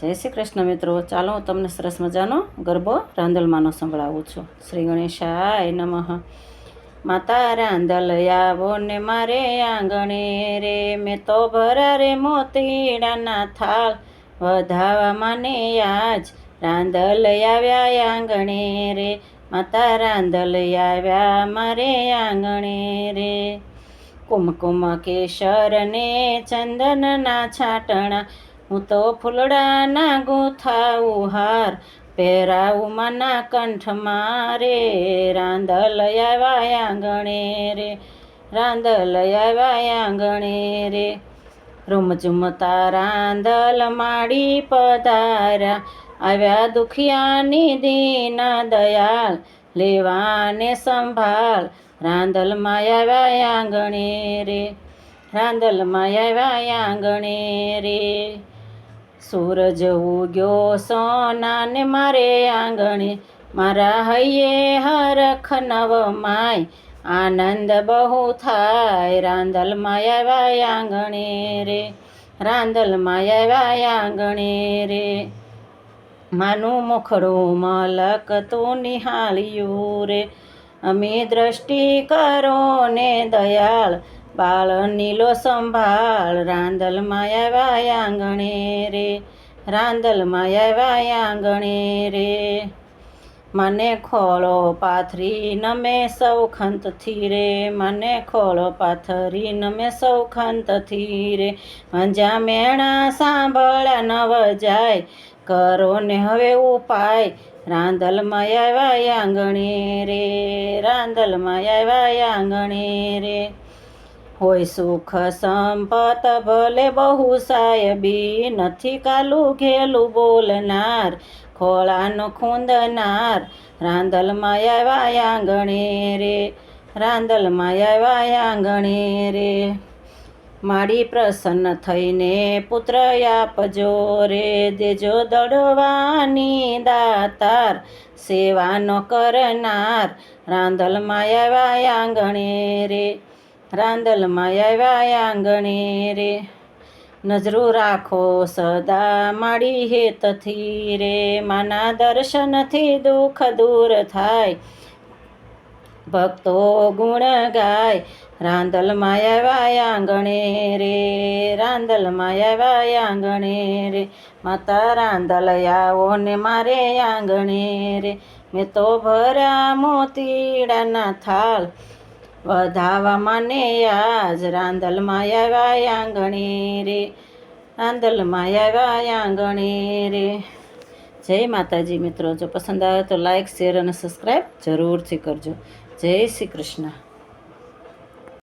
જય શ્રી કૃષ્ણ મિત્રો, ચાલો હું તમને સરસ મજાનો ગરબો રાંદલમાંનો સંભળાવું છું. શ્રી ગણેશાય નમઃ. માતા રાંદલ આવો ને મારે આંગણે રે, મેં તો ભરા રે મોતીડાના થાળ, વધાવા માને આજ રાંદલ આવ્યા આંગણે રે, માતા રાંદલ આવ્યા મારે આંગણે રે. કુમકુમ કેસર ને ચંદનના છાંટણા, હું તો ફૂલડાના ગૂંથાવું હાર, પહેરાવું માના કંઠમાં રે, રાંદલ આવ્યા આંગણે રે, રાંદલ આવ્યા આંગણે રે. રૂમઝુમતા રાંદલ માડી પધાર્યા, આવ્યા દુખિયાની દીન દયાળ, લેવાને સંભાળ, રાંદલમાં આવ્યા આંગણે રે, રાંદલમાં આવ્યા આંગણે રે. સૂરજ ઉગ્યો સોનાને મારે આંગણે, મારા હૈયે હરખ નવ માય, આનંદ બહુ થાય, રાંદલમાં આવ્યા આંગણે રે, રાંદલમાં આવ્યા આંગણે રે. માનું મુખડું મલકતું નિહાળ્યું રે, અમી દ્રષ્ટિ કરો ને દયાળ, બાળ નીલો સંભાળ, રાંદલમાં આવ્યા આંગણે રે, રાંદલમાં આવ્યા આંગણે રે. મને ખોળો પાથરી નમે સૌખંતથી રે, મને ખોળો પાથરી નમે સૌખંતથી રે, મંજા મેણા સાંભળ્યા નવ જાય, કરો ને હવે ઉપાય, રાંદલમાં આવ્યા આંગણે રે, રાંદલમાં આવ્યા આંગણે રે. હોય સુખ સંપત ભલે બહુ સાહેબી, નથી કાલું ઘેલું બોલનાર, ખોળાનો ખૂંદનાર, રાંદલમાં આવ્યા આંગણે રે, રાંદલમાં આવ્યા આંગણે રે. માડી પ્રસન્ન થઈને પુત્ર આપજો રે, દેજો દડવાની દાતાર, સેવાનો કરનાર, રાંદલમાં આવ્યા આંગણે રે, રાંદલમાં આવ્યા આંગણે રે. નજરું રાખો સદા માડી હેતથી રે, માના દર્શનથી દુઃખ દૂર થાય, ભક્તો ગુણ ગાય, રાંદલમાં આવ્યા આંગણે રે, રાંદલમાં આવ્યા આંગણે રે. માતા રાંદલ આવો ને મારે આંગણે રે, મેં તો ભર્યા મોતીડાના થાળ, વધાવા માને આજ રાંદલમાં આવ્યા આંગણે રે, રાંદલમાં આવ્યા આંગણે રે. જય માતાજી મિત્રો, જો પસંદ આવે તો લાઈક શેર અને સબસ્ક્રાઈબ જરૂરથી કરજો. જય શ્રી કૃષ્ણ.